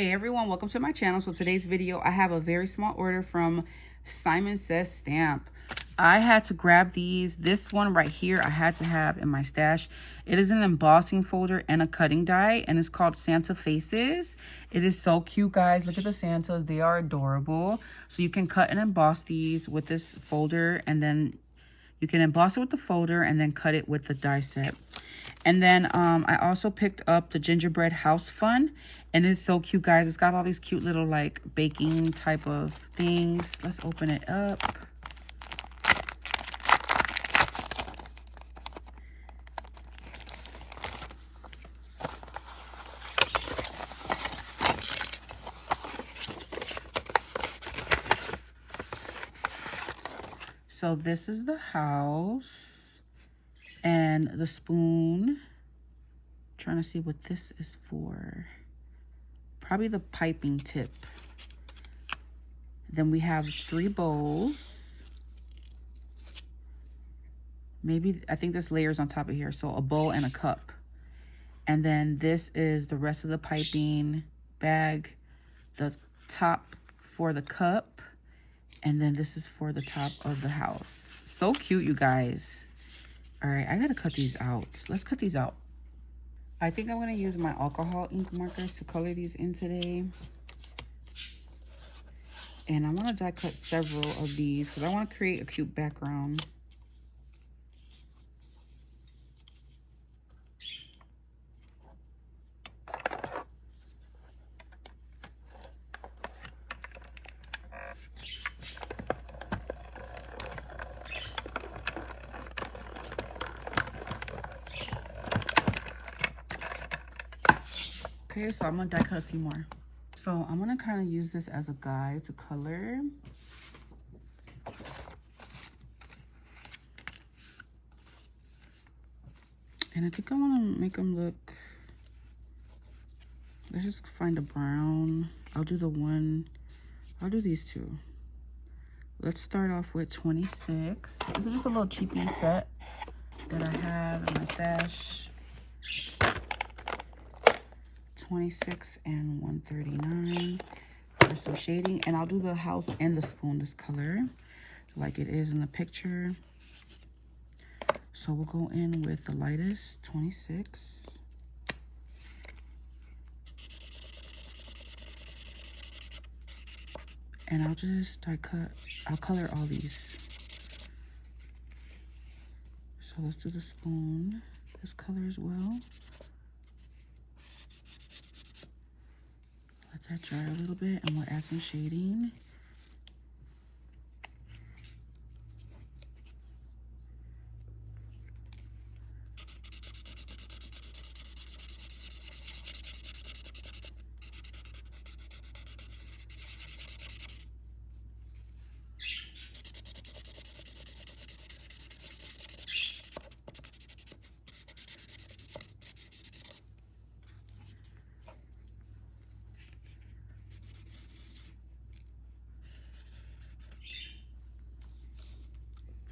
Hey everyone, welcome to my channel. So today's video, I have a very small order from Simon Says Stamp. I had to grab these. This one right here, I had to have in my stash. It is an embossing folder and a cutting die, and it's called Santa Faces. It is so cute, guys. Look at the Santas. They are adorable. So you can cut and emboss these with this folder, and then you can emboss it with the folder and then cut it with the die set. And then I also picked up the gingerbread house fun, and it's so cute, guys. It's got all these cute little like baking type of things. Let's open it up. So this is the house and the spoon. Trying to see what this is for. Probably the piping tip. Then we have 3 bowls. Maybe, I think there's layers on top of here. So a bowl and a cup. And then this is the rest of the piping bag. The top for the cup. And then this is for the top of the house. So cute, you guys. All right, I gotta cut these out. Let's cut these out. I think I'm gonna use my alcohol ink markers to color these in today. And I'm gonna die cut several of these because I want to create a cute background. Okay, so I'm gonna die cut a few more. So I'm gonna kind of use this as a guide to color. And I think I wanna make them look, let's just find a brown. I'll do these 2. Let's start off with 26. This is just a little cheapy set that I have in my stash. 26 and 139 for some shading, and I'll do the house and the spoon this color like it is in the picture. So we'll go in with the lightest 26, and I'll just I'll color all these. So let's do the spoon this color as well. That dry a little bit, and we'll add some shading.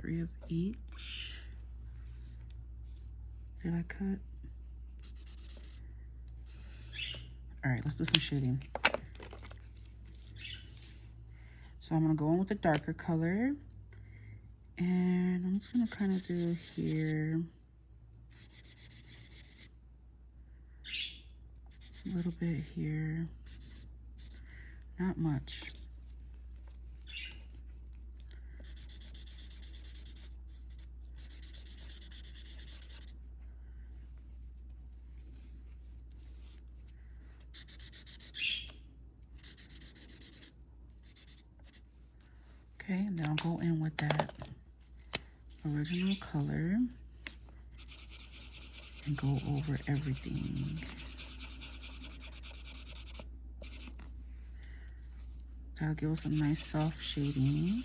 Three of each. Did I cut? All right, let's do some shading. So I'm gonna go in with a darker color, and I'm just gonna kind of do here a little bit here, not much. Okay, and then I'll go in with that original color and go over everything. That'll give us a nice soft shading.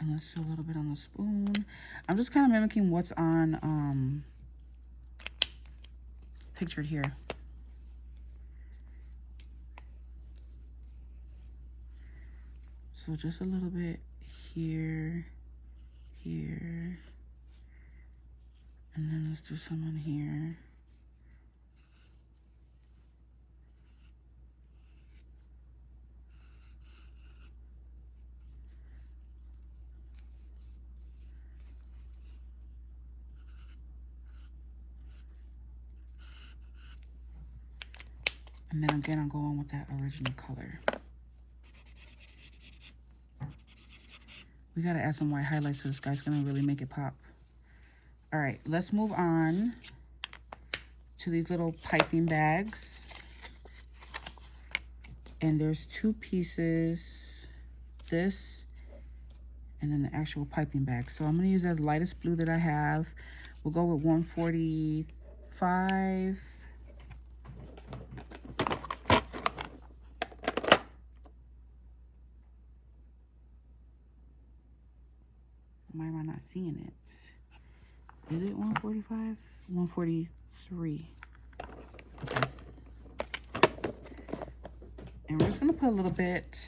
And let's do a little bit on the spoon. I'm just kind of mimicking what's on pictured here. So just a little bit here, here, and then let's do some on here. And then again, I'm going with that original color. We gotta add some white highlights so this guy's gonna really make it pop. All right, let's move on to these little piping bags. And there's two pieces, this, and then the actual piping bag. So I'm gonna use that lightest blue that I have. We'll go with 145. Why am I not seeing it? Is it 145? 143. Okay. And we're just gonna put a little bit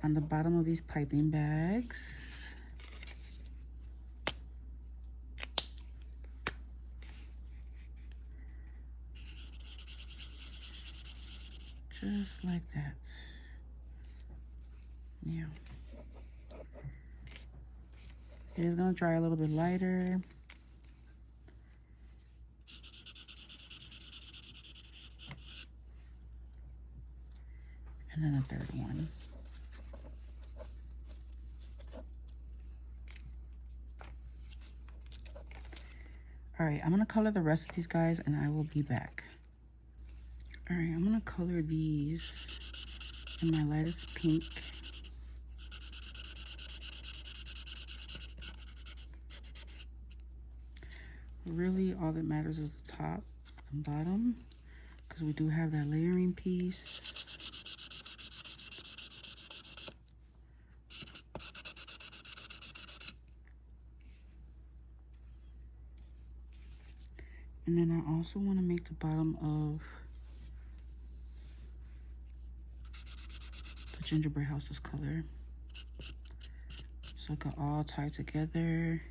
on the bottom of these piping bags. Just like that. Yeah. It is gonna dry a little bit lighter. And then the third one. All right, I'm gonna color the rest of these guys and I will be back. All right, I'm gonna color these in my lightest pink. Really, all that matters is the top and bottom, because we do have that layering piece. And then I also want to make the bottom of the gingerbread house's color, so it can all tie together.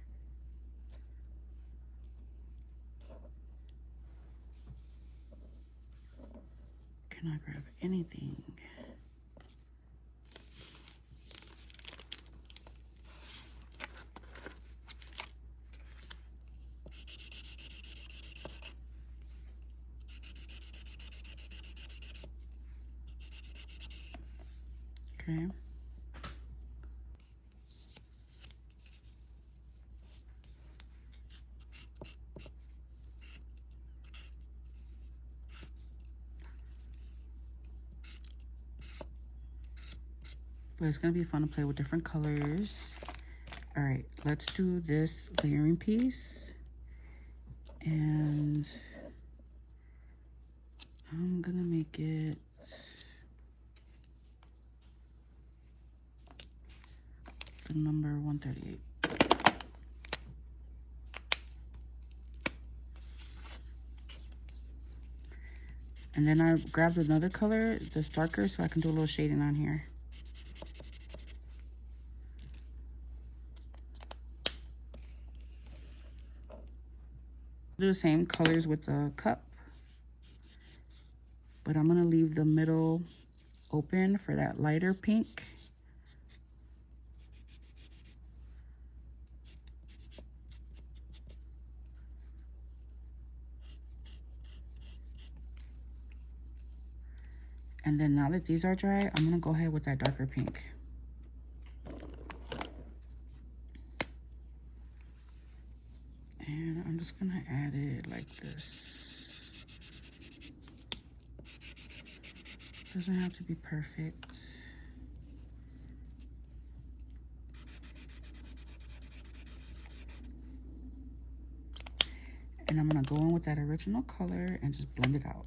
Can I grab anything? Okay. But it's gonna be fun to play with different colors. All right, let's do this layering piece. And I'm gonna make it the number 138. And then I grabbed another color that's darker so I can do a little shading on here. Do the same colors with the cup, but I'm gonna leave the middle open for that lighter pink. And then now that these are dry, I'm gonna go ahead with that darker pink. And I'm just gonna add it like this. Doesn't have to be perfect. And I'm gonna go in with that original color and just blend it out.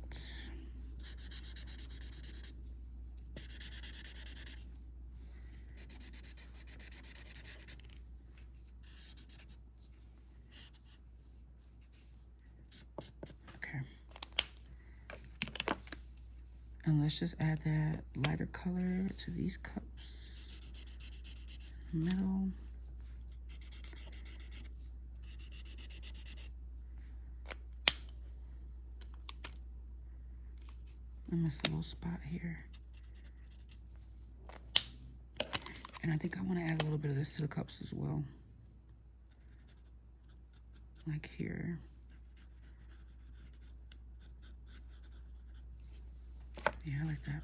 And let's just add that lighter color to these cups. the middle. I missed a little spot here. And I think I want to add a little bit of this to the cups as well. Like here. Yeah, I like that.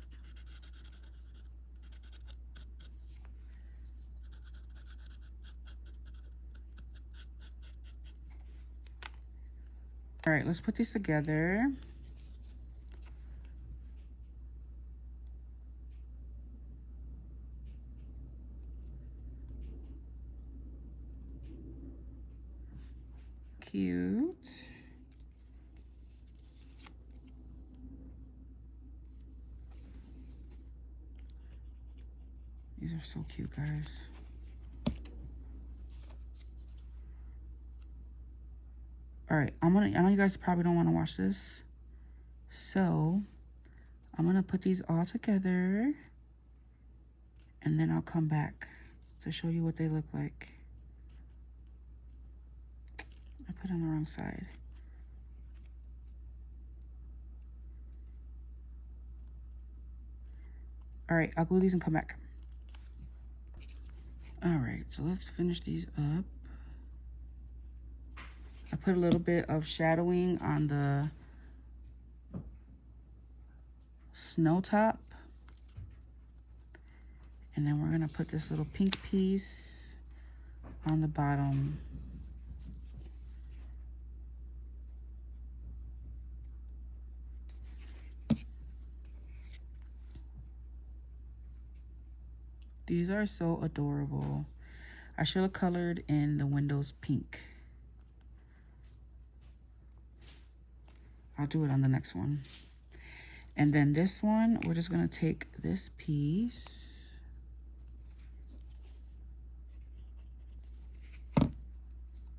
All right, let's put these together. Cute. These are so cute, guys. All right, I know you guys probably don't want to watch this. So I'm gonna put these all together and then I'll come back to show you what they look like. I put it on the wrong side. All right, I'll glue these and come back. All right, so let's finish these up. I put a little bit of shadowing on the snow top. And then we're gonna put this little pink piece on the bottom. These are so adorable. I should have colored in the windows pink. I'll do it on the next one. And then this one, we're just gonna take this piece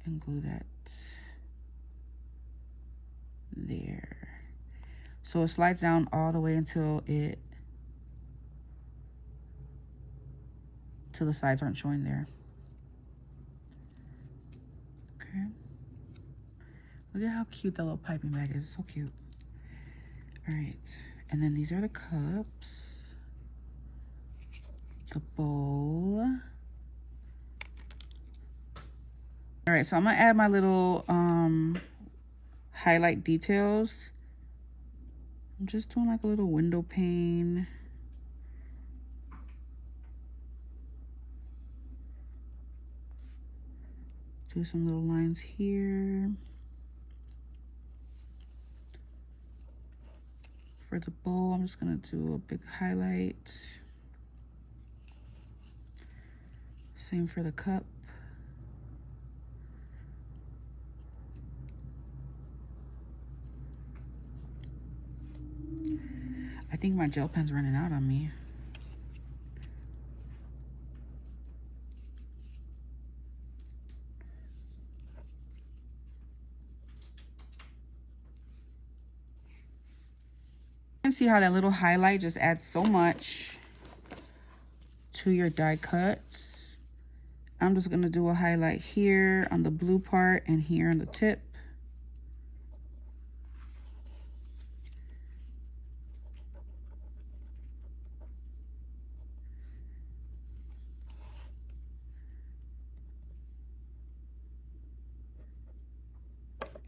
and glue that there. So it slides down all the way until the sides aren't showing there. Okay. Look at how cute that little piping bag is. It's so cute. All right. And then these are the cups. The bowl. All right, so I'm gonna add my little highlight details. I'm just doing like a little window pane. Do some little lines here. For the bowl, I'm just gonna do a big highlight. Same for the cup. I think my gel pen's running out on me. You can see how that little highlight just adds so much to your die cuts. I'm just gonna do a highlight here on the blue part and here on the tip.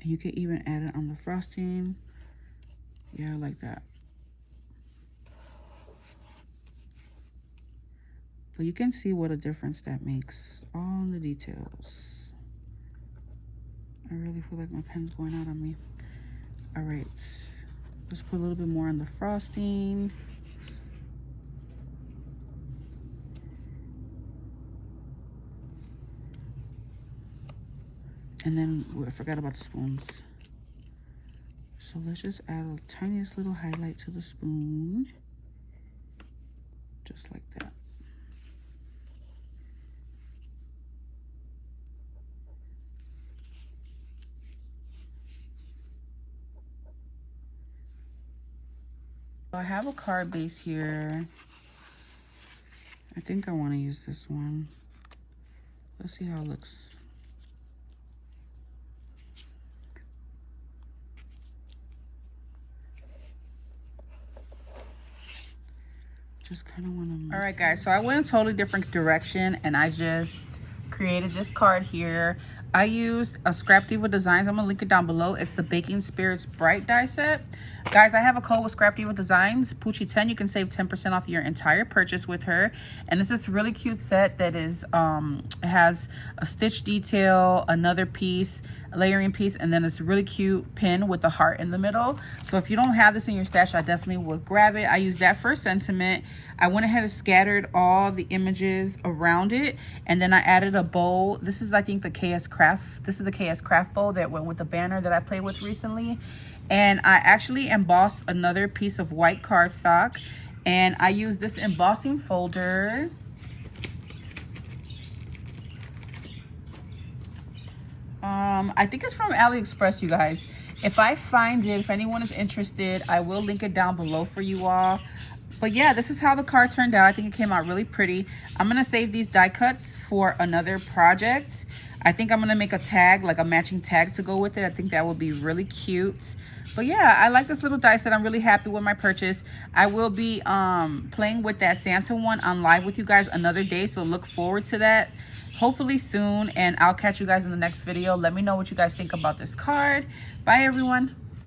And you can even add it on the frosting. Yeah, I like that. But you can see what a difference that makes. All the details. I really feel like my pen's going out on me. All right, let's put a little bit more on the frosting. And then I forgot about the spoons. So let's just add a tiniest little highlight to the spoon. Just like that. So I have a card base here. I think I want to use this one. Let's see how it looks. Just kind of want to. All right, guys. So I went a totally different direction, and I just created this card here. I used a Scrap Diva Designs. I'm gonna link it down below. It's the Baking Spirits Bright die set. Guys, I have a code with Scrap Diva Designs, Poochie10. You can save 10% off your entire purchase with her. And it's this really cute set that is has a stitch detail, another piece, a layering piece, and then this really cute pin with the heart in the middle. So if you don't have this in your stash, I definitely would grab it. I used that for sentiment. I went ahead and scattered all the images around it, and then I added a bow. This is, I think, the KS Craft. This is the KS Craft bow that went with the banner that I played with recently. And I actually embossed another piece of white cardstock, and I used this embossing folder. I think it's from AliExpress, you guys. If I find it, if anyone is interested, I will link it down below for you all. But yeah, this is how the card turned out. I think it came out really pretty. I'm gonna save these die cuts for another project. I think I'm gonna make a tag, like a matching tag to go with it. I think that would be really cute. But yeah, I like this little die set. I'm really happy with my purchase. I will be playing with that Santa one on live with you guys another day, so look forward to that hopefully soon, and I'll catch you guys in the next video. Let me know what you guys think about this card. Bye everyone.